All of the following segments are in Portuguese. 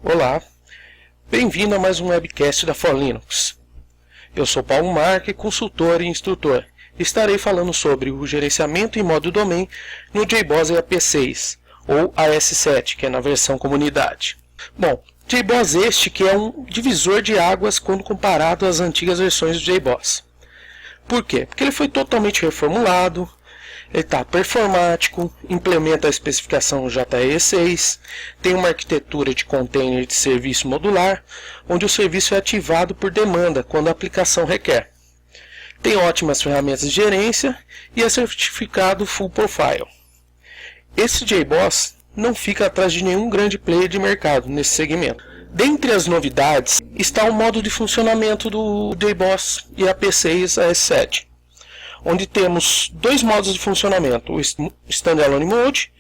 Olá, bem-vindo a mais um webcast da For Linux. Eu sou Paulo Marque, consultor e instrutor. Estarei falando sobre o gerenciamento em modo domain no JBoss EAP6 ou AS7, que é na versão comunidade. Bom, JBoss este que é um divisor de águas quando comparado às antigas versões do JBoss. Por quê? Porque ele foi totalmente reformulado, ele está performático, implementa a especificação JEE6, tem uma arquitetura de container de serviço modular, onde o serviço é ativado por demanda quando a aplicação requer. Tem ótimas ferramentas de gerência e é certificado Full Profile. Esse JBoss não fica atrás de nenhum grande player de mercado nesse segmento. Dentre as novidades está o modo de funcionamento do JBoss EAP6 AS7. Onde temos dois modos de funcionamento, o Standalone Mode,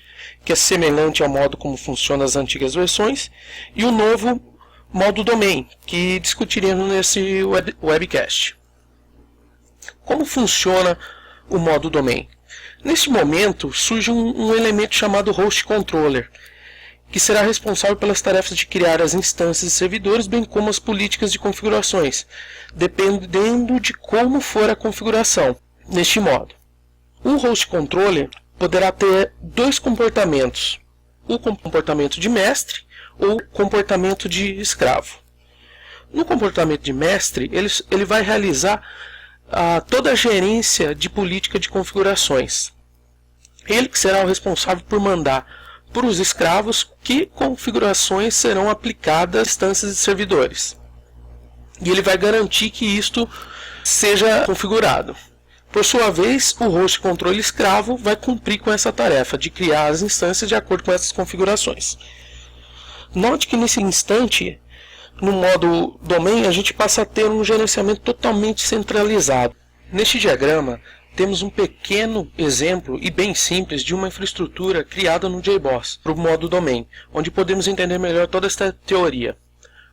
que é semelhante ao modo como funciona as antigas versões, e o novo modo Domain, que discutiremos nesse webcast. Como funciona o modo Domain? Neste momento surge um elemento chamado Host Controller, que será responsável pelas tarefas de criar as instâncias de servidores, bem como as políticas de configurações, dependendo de como for a configuração. Neste modo, o Host Controller poderá ter dois comportamentos, o comportamento de mestre ou comportamento de escravo. No comportamento de mestre, ele vai realizar toda a gerência de política de configurações. Ele que será o responsável por mandar para os escravos que configurações serão aplicadas às instâncias de servidores. E ele vai garantir que isto seja configurado. Por sua vez, o host controle escravo vai cumprir com essa tarefa de criar as instâncias de acordo com essas configurações. Note que nesse instante, no modo domain, a gente passa a ter um gerenciamento totalmente centralizado. Neste diagrama, temos um pequeno exemplo e bem simples de uma infraestrutura criada no JBoss para o modo domain, onde podemos entender melhor toda esta teoria.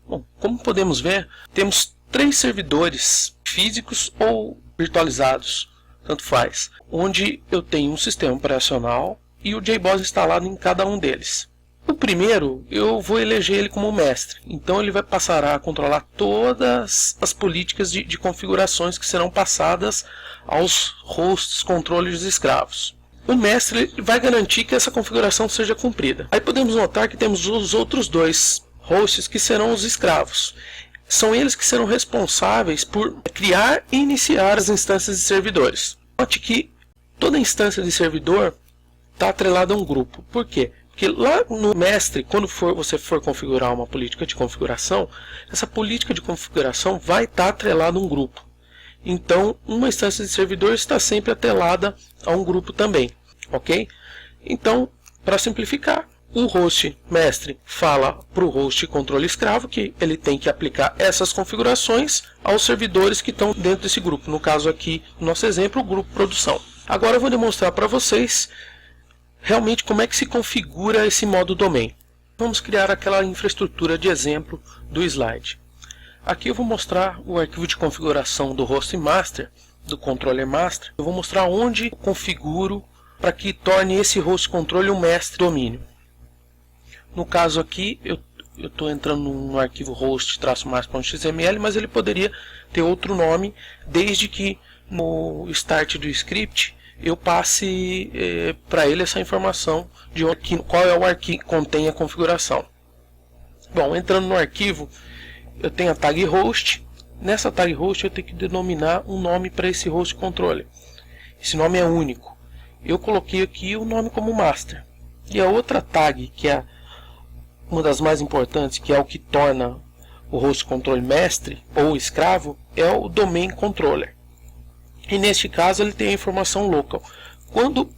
Bom, como podemos ver, temos 3 servidores físicos ou virtualizados, tanto faz, onde eu tenho um sistema operacional e o JBoss instalado em cada um deles. O primeiro, eu vou eleger ele como mestre, então ele vai passar a controlar todas as políticas de configurações que serão passadas aos hosts controllers escravos. O mestre vai garantir que essa configuração seja cumprida. Aí podemos notar que temos os outros dois hosts que serão os escravos. São eles que serão responsáveis por criar e iniciar as instâncias de servidores. Note que toda instância de servidor está atrelada a um grupo. Por quê? Porque lá no mestre, quando você for configurar uma política de configuração, essa política de configuração vai estar atrelada a um grupo. Então, uma instância de servidor está sempre atrelada a um grupo também. Ok? Então, para simplificar, o host mestre fala para o host controle escravo que ele tem que aplicar essas configurações aos servidores que estão dentro desse grupo. No caso aqui, no nosso exemplo, o grupo produção. Agora eu vou demonstrar para vocês realmente como é que se configura esse modo domain. Vamos criar aquela infraestrutura de exemplo do slide. Aqui eu vou mostrar o arquivo de configuração do host master, do controller master. Eu vou mostrar onde eu configuro para que torne esse host controller um mestre domínio. No caso aqui, eu estou entrando no arquivo host-master.xml, mas ele poderia ter outro nome, desde que no start do script eu passe para ele essa informação de qual é o arquivo que contém a configuração. Bom, entrando no arquivo, eu tenho a tag host. Nessa tag host eu tenho que denominar um nome para esse host controller. Esse nome é único. Eu coloquei aqui o nome como master. E a outra tag, que é uma das mais importantes, que é o que torna o host controller mestre ou escravo, é o domain controller. E neste caso ele tem a informação local. Quando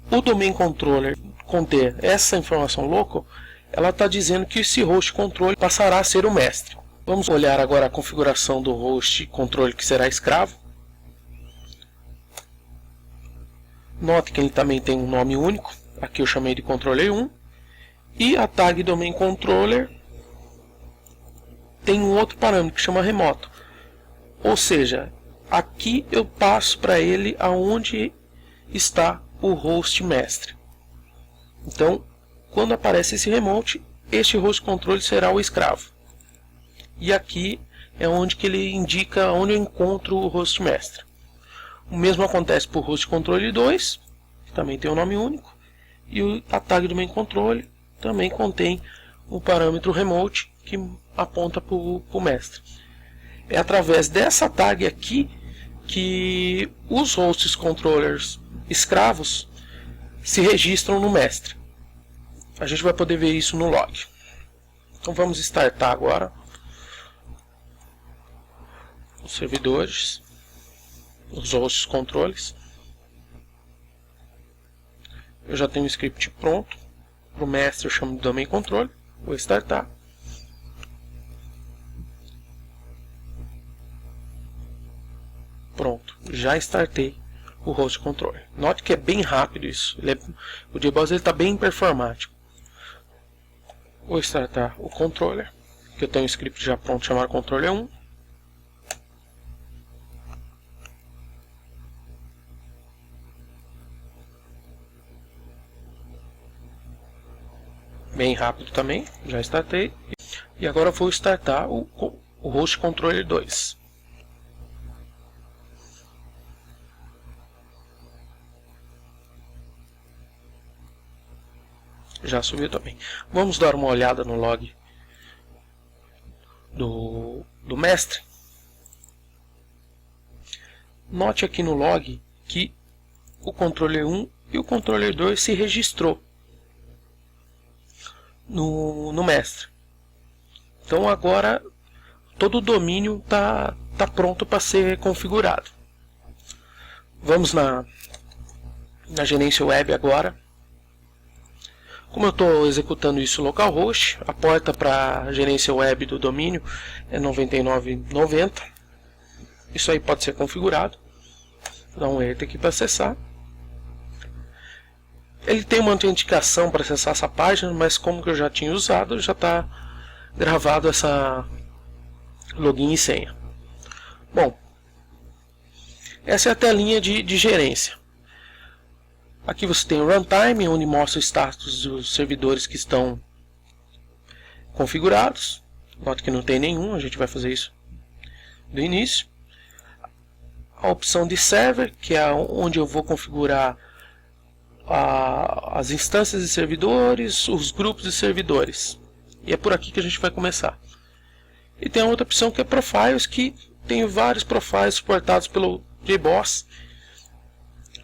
o domain controller conter essa informação local, ela está dizendo que esse host controller passará a ser o mestre. Vamos olhar agora a configuração do host controller que será escravo. Note que ele também tem um nome único. Aqui eu chamei de controller 1. E a tag domain controller tem um outro parâmetro que chama remoto. Ou seja, aqui eu passo para ele aonde está o host mestre. Então, quando aparece esse remote, este host controle será o escravo. E aqui é onde que ele indica onde eu encontro o host mestre. O mesmo acontece para o host controle 2, que também tem um nome único. E a tag do main controle também contém o parâmetro remote que aponta para o mestre. É através dessa tag aqui que os hosts controllers escravos se registram no mestre. A gente vai poder ver isso no log. Então vamos startar agora os servidores, os hosts controles. Eu já tenho o script pronto. Para o mestre eu chamo de domain controle. Vou startar. Pronto, já startei o host controller. Note que é bem rápido isso. O JBoss está bem performático. Vou startar o controller, que eu tenho um script já pronto chamado controller 1. Bem rápido também, já startei. E agora eu vou startar o host controller 2. Já subiu também. Vamos dar uma olhada no log do mestre. Note aqui no log que o controller 1 e o controller 2 se registrou no mestre. Então agora todo o domínio está pronto para ser configurado. Vamos na gerência web agora. Como eu estou executando isso localhost, a porta para a gerência web do domínio é 9990. Isso aí pode ser configurado. Vou dar um enter aqui para acessar. Ele tem uma autenticação para acessar essa página, mas como que eu já tinha usado, já está gravado essa login e senha. Bom, essa é a telinha de gerência. Aqui você tem o runtime, onde mostra o status dos servidores que estão configurados. Note que não tem nenhum, a gente vai fazer isso do início. A opção de server, que é onde eu vou configurar as instâncias de servidores, os grupos de servidores. E é por aqui que a gente vai começar. E tem a outra opção que é profiles, que tem vários profiles suportados pelo JBoss,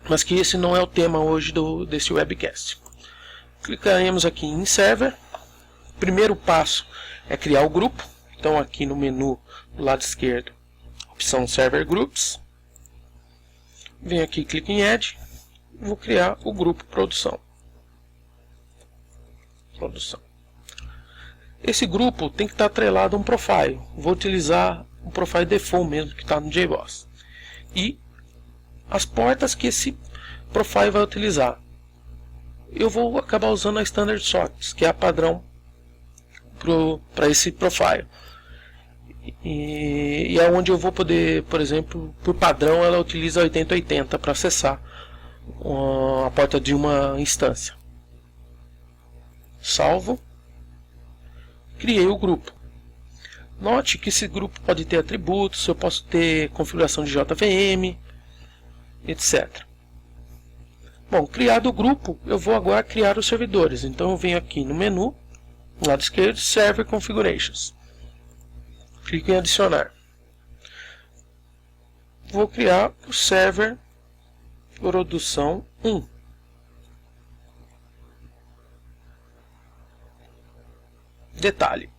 mas que esse não é o tema hoje desse webcast. Clicaremos aqui em server. O primeiro passo é criar o grupo. Então aqui no menu do lado esquerdo, opção server groups. Venho aqui, clico em add. Vou criar o grupo produção. Esse grupo tem que estar atrelado a um profile. Vou utilizar o profile default mesmo que está no JBoss. E as portas que esse profile vai utilizar. Eu vou acabar usando a Standard Sockets, que é a padrão para esse profile. E é onde eu vou poder, por exemplo, por padrão ela utiliza 8080 para acessar a porta de uma instância. Salvo. Criei o grupo. Note que esse grupo pode ter atributos, eu posso ter configuração de JVM, etc. Bom, criado o grupo, eu vou agora criar os servidores. Então eu venho aqui no menu, no lado esquerdo, Server Configurations. Clico em adicionar. Vou criar o server produção 1. Detalhe.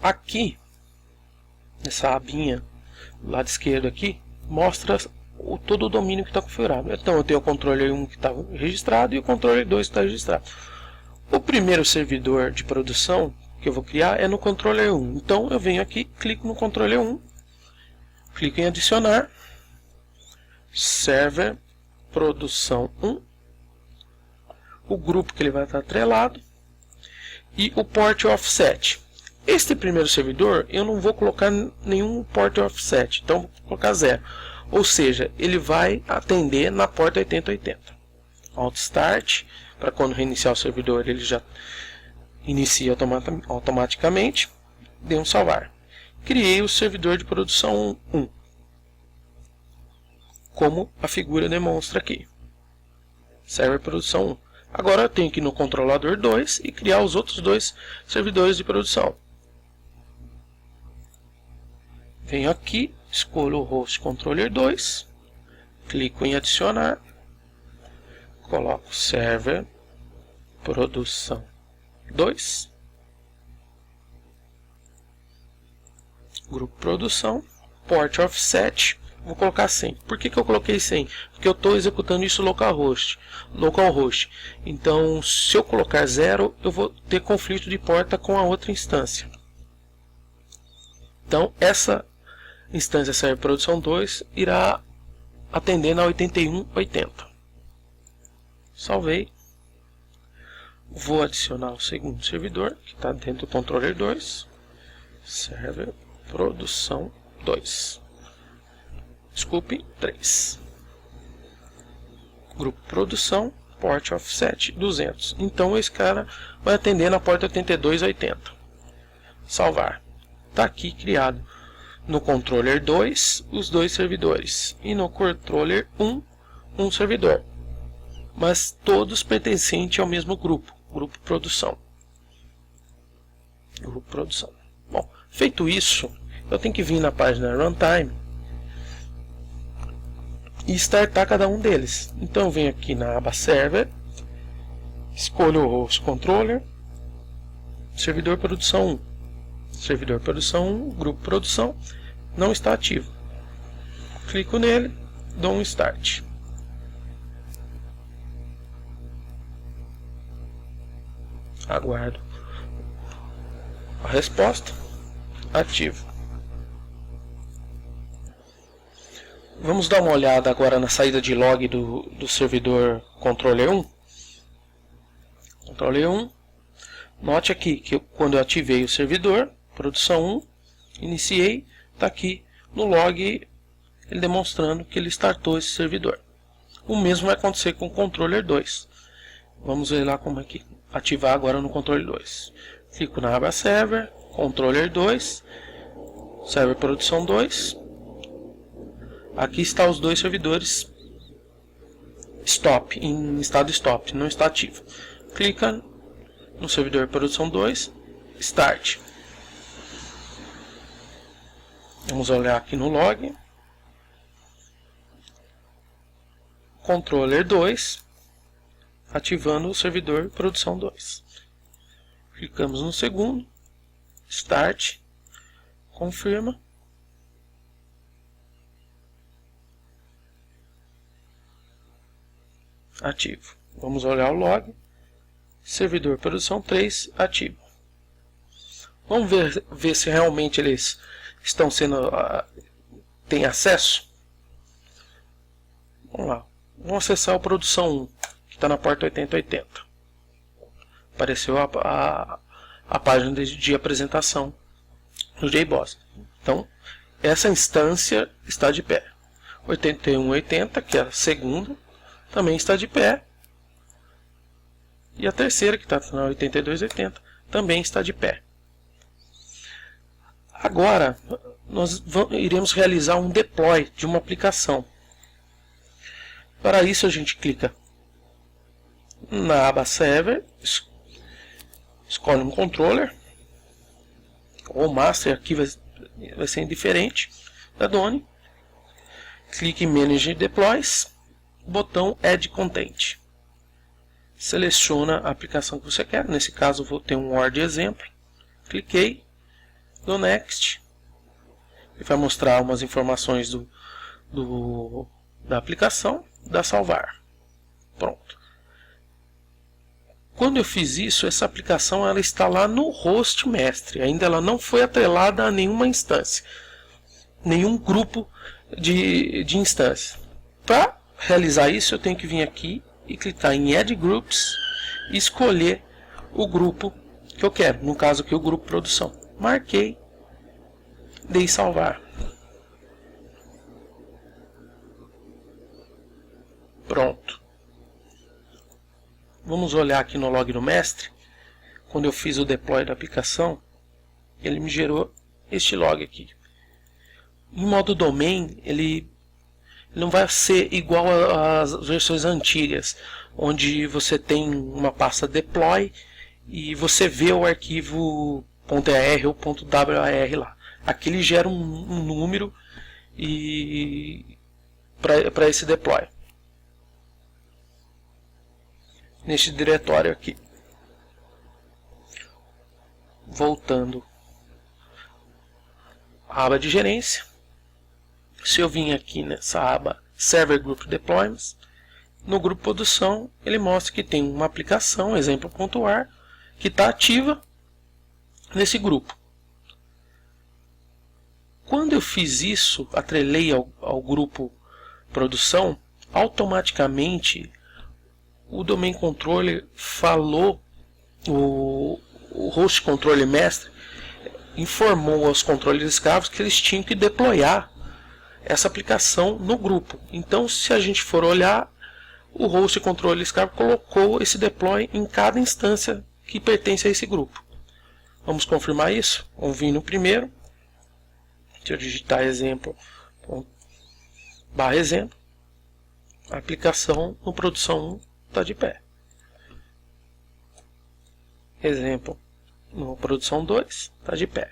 Aqui, nessa abinha do lado esquerdo aqui, mostra todo o domínio que está configurado. Então eu tenho o controller 1 que está registrado e o controller 2 que está registrado. O primeiro servidor de produção que eu vou criar é no controller 1. Então eu venho aqui, clico no controller 1, clico em adicionar, server produção 1, o grupo que ele vai estar atrelado e o port offset. Este primeiro servidor eu não vou colocar nenhum port offset, então vou colocar 0. Ou seja, ele vai atender na porta 8080. Alt Start, para quando reiniciar o servidor ele já inicia automaticamente. Dei um salvar. Criei o servidor de produção 1, como a figura demonstra aqui. Server produção 1. Agora eu tenho que ir no controlador 2 e criar os outros dois servidores de produção. Venho aqui, escolho o host controller 2, clico em adicionar, coloco server produção 2, grupo produção, port offset, vou colocar 100. Por que eu coloquei 100? Porque eu estou executando isso localhost. Então, se eu colocar 0, eu vou ter conflito de porta com a outra instância. Então, essa instância server produção 2 irá atender na 8180. Salvei. Vou adicionar o segundo servidor, que está dentro do controller 2. Server produção 2. Desculpe, 3. Grupo produção, port offset 200. Então esse cara vai atender na porta 8280. Salvar. Está aqui criado no controller 2 os dois servidores e no controller 1 um servidor, mas todos pertencentes ao mesmo grupo produção. Grupo produção. Bom, feito isso, eu tenho que vir na página runtime e startar cada um deles. Então eu venho aqui na aba server, escolho o host controller, servidor produção 1. Servidor produção 1, grupo produção, não está ativo. Clico nele, dou um start. Aguardo a resposta. Ativo. Vamos dar uma olhada agora na saída de log do servidor controller 1. Controller 1. Note aqui que quando eu ativei o servidor, produção 1, iniciei, está aqui no log ele demonstrando que ele startou esse servidor. O mesmo vai acontecer com o controller 2. Vamos ver lá como é que ativar agora no controller 2. Clico na aba server, controller 2, server produção 2. Aqui está os dois servidores stop, em estado stop, não está ativo. Clica no servidor produção 2, start. Vamos olhar aqui no log. Controller 2, ativando o servidor produção 2. Clicamos no segundo, start, confirma. Ativo. Vamos olhar o log. Servidor produção 3 ativo. Vamos ver se realmente eles estão sendo têm acesso. Vamos lá. Vamos acessar o produção 1, que está na porta 8080. Apareceu a página de apresentação no JBoss. Então, essa instância está de pé. 8180, que é a segunda, também está de pé. E a terceira, que está na 8280, também está de pé. Agora, nós iremos realizar um deploy de uma aplicação. Para isso, a gente clica na aba Server, escolhe um controller, ou Master, aqui vai ser indiferente, da Doni. Clique em Manage Deploys, botão Add Content. Seleciona a aplicação que você quer, nesse caso vou ter um Word exemplo. Cliquei, dou Next, ele vai mostrar umas informações da aplicação, dá salvar. Pronto. Quando eu fiz isso, essa aplicação ela está lá no host mestre, ainda ela não foi atrelada a nenhuma instância, nenhum grupo de instância. Para realizar isso, eu tenho que vir aqui e clicar em Add Groups e escolher o grupo que eu quero, no caso aqui o grupo produção. Marquei, dei salvar. Pronto. vamos olhar aqui no log do mestre. Quando eu fiz o deploy da aplicação, ele me gerou este log aqui. Em modo domain, ele não vai ser igual às versões antigas, onde você tem uma pasta deploy e você vê o arquivo .ar ou .war lá. Aqui ele gera um número para esse deploy neste diretório aqui. Voltando à aba de gerência, se eu vim aqui nessa aba Server Group Deployments, no grupo produção ele mostra que tem uma aplicação, exemplo.ar, que está ativa nesse grupo. Quando eu fiz isso, atrelei ao grupo produção, automaticamente o Domain Controller falou, o Host Controller Mestre informou aos controles escravos que eles tinham que deployar essa aplicação no grupo. Então, se a gente for olhar, o Host Controller escravo colocou esse deploy em cada instância que pertence a esse grupo. Vamos confirmar isso? Vamos vir no primeiro. Se eu digitar exemplo, exemplo, a aplicação no produção 1 está de pé. Exemplo no produção 2 está de pé.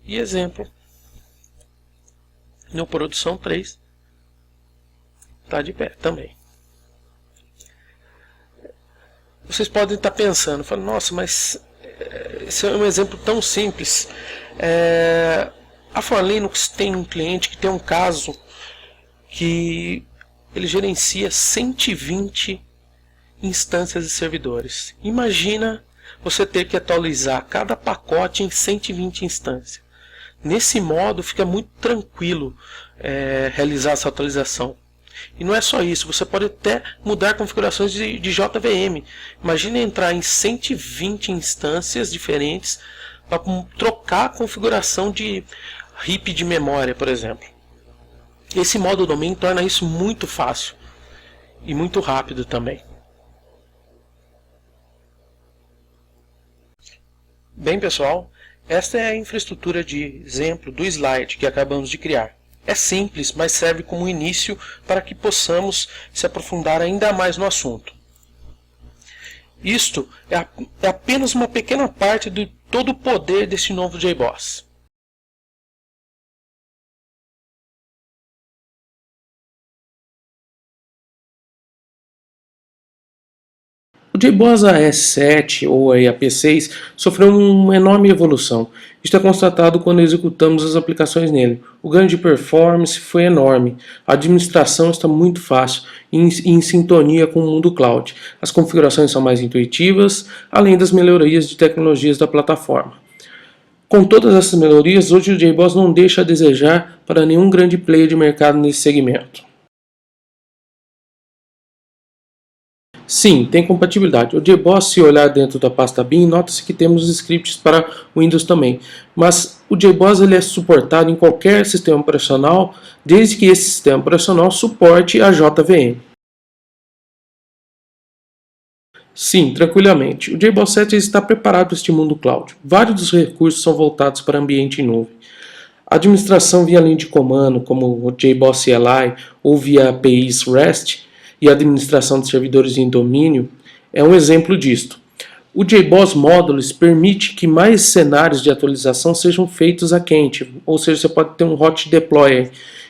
E exemplo no produção 3 está de pé também. Vocês podem estar pensando, falando, nossa, mas esse é um exemplo tão simples. A For Linux tem um cliente que tem um caso que ele gerencia 120 instâncias de servidores. Imagina você ter que atualizar cada pacote em 120 instâncias. Nesse modo fica muito tranquilo realizar essa atualização. E não é só isso, você pode até mudar configurações de JVM. Imagina entrar em 120 instâncias diferentes para trocar a configuração de RIP de memória, por exemplo. Esse modo domain torna isso muito fácil e muito rápido também. Bem, pessoal, esta é a infraestrutura de exemplo do slide que acabamos de criar. É simples, mas serve como início para que possamos se aprofundar ainda mais no assunto. Isto é apenas uma pequena parte de todo o poder deste novo JBoss. O JBoss AS7 ou AP6 sofreu uma enorme evolução. Isto é constatado quando executamos as aplicações nele. O ganho de performance foi enorme, a administração está muito fácil e em sintonia com o mundo cloud. As configurações são mais intuitivas, além das melhorias de tecnologias da plataforma. Com todas essas melhorias, hoje o JBoss não deixa a desejar para nenhum grande player de mercado nesse segmento. Sim, tem compatibilidade. O JBoss, se olhar dentro da pasta bin, nota-se que temos scripts para Windows também. Mas o JBoss ele é suportado em qualquer sistema operacional, desde que esse sistema operacional suporte a JVM. Sim, tranquilamente. O JBoss 7 está preparado para este mundo cloud. Vários dos recursos são voltados para ambiente em nuvem. A administração via linha de comando, como o JBoss CLI ou via APIs REST, e a administração de servidores em domínio é um exemplo disto. O JBoss Modules permite que mais cenários de atualização sejam feitos a quente, ou seja, você pode ter um hot deploy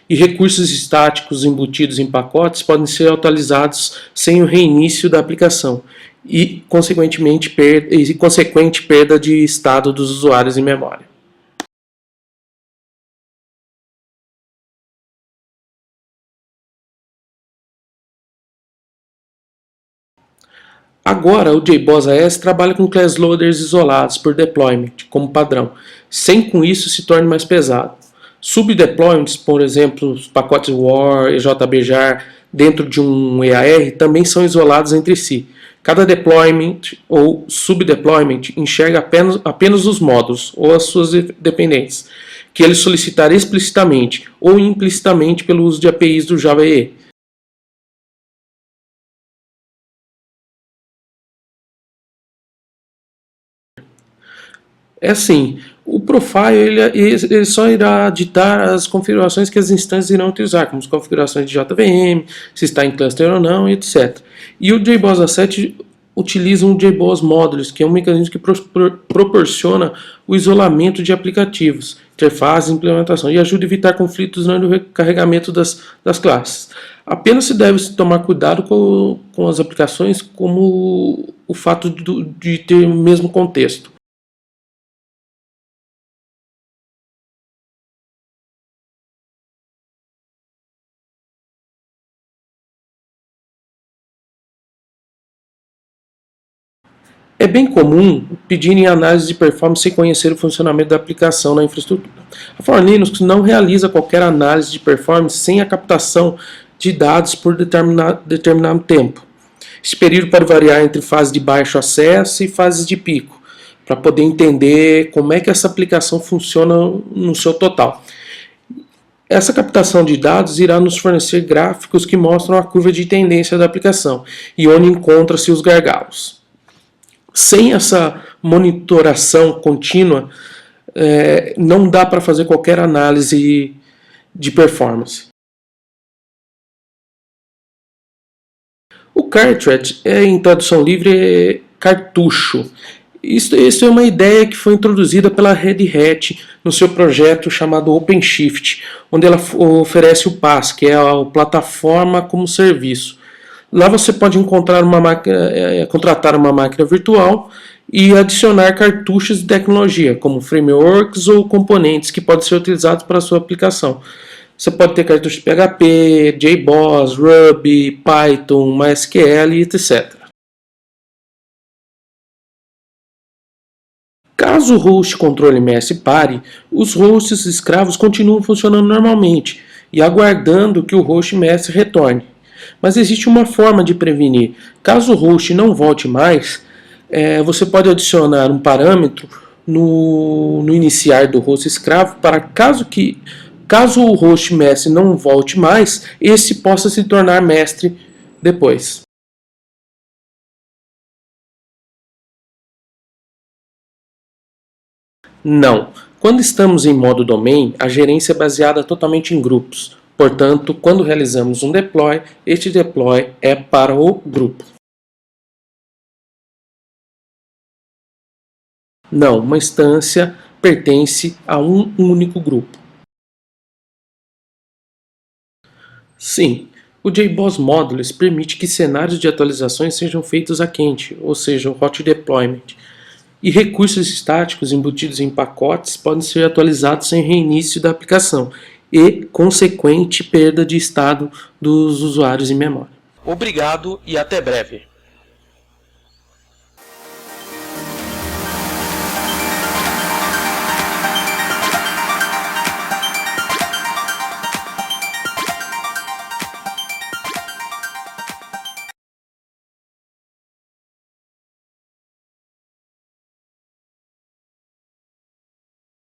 e recursos estáticos embutidos em pacotes podem ser atualizados sem o reinício da aplicação e, consequente perda de estado dos usuários em memória. Agora, o JBoss AS trabalha com class loaders isolados por deployment, como padrão, sem com isso se torne mais pesado. Subdeployments, por exemplo, os pacotes WAR e JBjar dentro de um EAR também são isolados entre si. Cada deployment ou subdeployment enxerga apenas os módulos ou as suas dependências, que ele solicitar explicitamente ou implicitamente pelo uso de APIs do Java EE. É assim, o profile ele só irá ditar as configurações que as instâncias irão utilizar, como as configurações de JVM, se está em cluster ou não, etc. E o JBoss Asset utiliza um JBoss Modules, que é um mecanismo que proporciona o isolamento de aplicativos, interfaces e implementação, e ajuda a evitar conflitos no recarregamento das classes. Apenas se deve tomar cuidado com as aplicações, como o fato de ter o mesmo contexto. É bem comum pedirem análise de performance sem conhecer o funcionamento da aplicação na infraestrutura. A For Linux não realiza qualquer análise de performance sem a captação de dados por determinado tempo. Esse período pode variar entre fases de baixo acesso e fases de pico, para poder entender como é que essa aplicação funciona no seu total. Essa captação de dados irá nos fornecer gráficos que mostram a curva de tendência da aplicação e onde encontra-se os gargalos. Sem essa monitoração contínua, não dá para fazer qualquer análise de performance. O cartridge, em tradução livre, é cartucho. Isso é uma ideia que foi introduzida pela Red Hat no seu projeto chamado OpenShift, onde ela oferece o PaaS, que é a plataforma como serviço. Lá você pode encontrar contratar uma máquina virtual e adicionar cartuchos de tecnologia, como frameworks ou componentes que podem ser utilizados para a sua aplicação. Você pode ter cartuchos PHP, JBoss, Ruby, Python, MySQL, etc. Caso o host controle MS pare, os hosts escravos continuam funcionando normalmente e aguardando que o host MS retorne. Mas existe uma forma de prevenir. Caso o host não volte mais, você pode adicionar um parâmetro no iniciar do host escravo para caso o host mestre não volte mais, esse possa se tornar mestre depois. Não. Quando estamos em modo domain, a gerência é baseada totalmente em grupos. Portanto, quando realizamos um deploy, este deploy é para o grupo. Não, uma instância pertence a um único grupo. Sim, o JBoss Modules permite que cenários de atualizações sejam feitos a quente, ou seja, o hot deployment. E recursos estáticos embutidos em pacotes podem ser atualizados sem reinício da aplicação e consequente perda de estado dos usuários em memória. Obrigado e até breve.